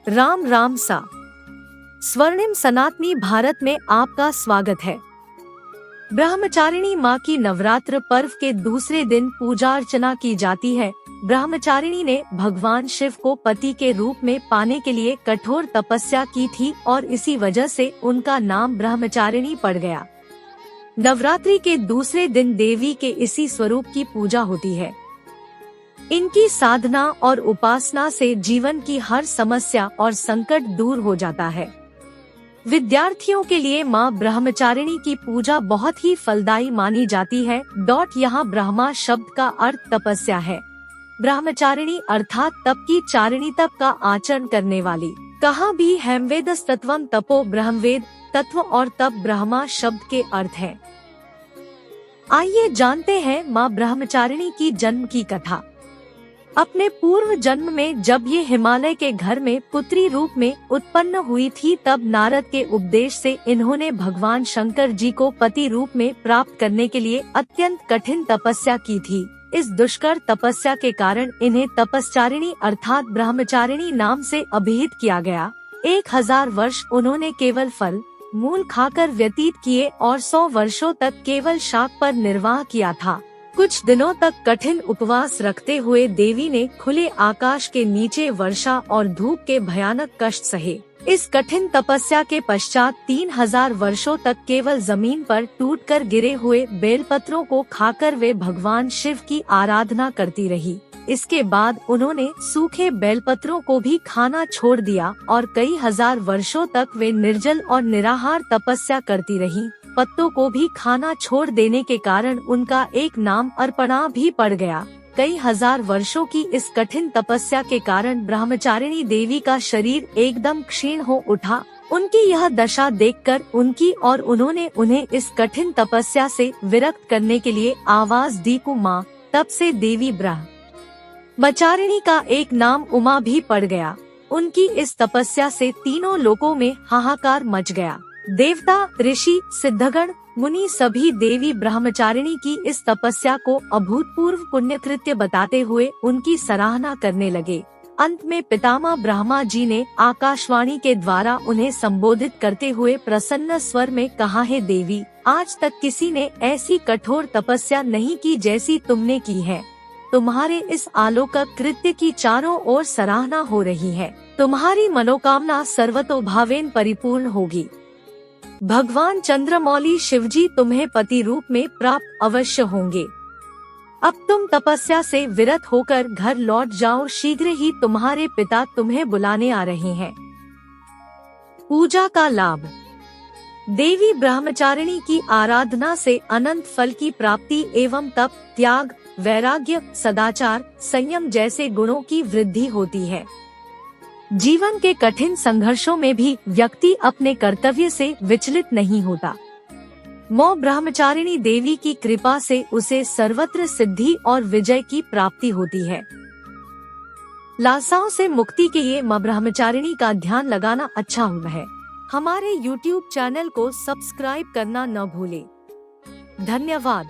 राम राम सा। स्वर्णिम सनातनी भारत में आपका स्वागत है। ब्रह्मचारिणी माँ की नवरात्र पर्व के दूसरे दिन पूजा अर्चना की जाती है। ब्रह्मचारिणी ने भगवान शिव को पति के रूप में पाने के लिए कठोर तपस्या की थी और इसी वजह से उनका नाम ब्रह्मचारिणी पड़ गया। नवरात्रि के दूसरे दिन देवी के इसी स्वरूप की पूजा होती है। इनकी साधना और उपासना से जीवन की हर समस्या और संकट दूर हो जाता है। विद्यार्थियों के लिए माँ ब्रह्मचारिणी की पूजा बहुत ही फलदायी मानी जाती है। यहाँ ब्रह्मा शब्द का अर्थ तपस्या है। ब्रह्मचारिणी अर्थात तप की चारिणी, तप का आचरण करने वाली। कहाँ भी हेमवेदस्तत्वम तपो ब्रह्मवेद, तत्व और तप ब्रह्मा शब्द के अर्थ है। आइए जानते हैं माँ ब्रह्मचारिणी की जन्म की कथा। अपने पूर्व जन्म में जब ये हिमालय के घर में पुत्री रूप में उत्पन्न हुई थी, तब नारद के उपदेश से इन्होंने भगवान शंकर जी को पति रूप में प्राप्त करने के लिए अत्यंत कठिन तपस्या की थी। इस दुष्कर तपस्या के कारण इन्हें तपस्चारिणी अर्थात ब्रह्मचारिणी नाम से अभिहित किया गया। 1000 वर्ष उन्होंने केवल फल मूल खाकर व्यतीत किए और 100 वर्षों तक केवल शाक पर निर्वाह किया था। कुछ दिनों तक कठिन उपवास रखते हुए देवी ने खुले आकाश के नीचे वर्षा और धूप के भयानक कष्ट सहे। इस कठिन तपस्या के पश्चात 3000 वर्षों तक केवल जमीन पर टूटकर गिरे हुए बेलपत्रों को खाकर वे भगवान शिव की आराधना करती रही। इसके बाद उन्होंने सूखे बेलपत्रों को भी खाना छोड़ दिया और कई हजार वर्षों तक वे निर्जल और निराहार तपस्या करती रही। पत्तों को भी खाना छोड़ देने के कारण उनका एक नाम अर्पणा भी पड़ गया। कई हजार वर्षों की इस कठिन तपस्या के कारण ब्रह्मचारिणी देवी का शरीर एकदम क्षीण हो उठा। उनकी यह दशा देखकर उन्होंने उन्हें इस कठिन तपस्या से विरक्त करने के लिए आवाज दी कुमा। तब से देवी ब्रह्मचारिणी का एक नाम उमा भी पड़ गया। उनकी इस तपस्या से तीनों लोकों में हाहाकार मच गया। देवता, ऋषि, सिद्धगण, मुनि सभी देवी ब्रह्मचारिणी की इस तपस्या को अभूतपूर्व पुण्यकृत्य बताते हुए उनकी सराहना करने लगे। अंत में पितामह ब्रह्मा जी ने आकाशवाणी के द्वारा उन्हें संबोधित करते हुए प्रसन्न स्वर में कहा, है देवी, आज तक किसी ने ऐसी कठोर तपस्या नहीं की जैसी तुमने की है। तुम्हारे इस अलौकिक कृत्य की चारों ओर सराहना हो रही है। तुम्हारी मनोकामना सर्वतोभावेन परिपूर्ण होगी। भगवान चंद्रमौली शिवजी तुम्हें पति रूप में प्राप्त अवश्य होंगे। अब तुम तपस्या से विरत होकर घर लौट जाओ, शीघ्र ही तुम्हारे पिता तुम्हें बुलाने आ रहे हैं। पूजा का लाभ। देवी ब्रह्मचारिणी की आराधना से अनंत फल की प्राप्ति एवं तप, त्याग, वैराग्य, सदाचार, संयम जैसे गुणों की वृद्धि होती है। जीवन के कठिन संघर्षों में भी व्यक्ति अपने कर्तव्य से विचलित नहीं होता। मां ब्रह्मचारिणी देवी की कृपा से उसे सर्वत्र सिद्धि और विजय की प्राप्ति होती है। लालसाओं से मुक्ति के लिए मां ब्रह्मचारिणी का ध्यान लगाना अच्छा है। हमारे YouTube चैनल को सब्सक्राइब करना न भूले। धन्यवाद।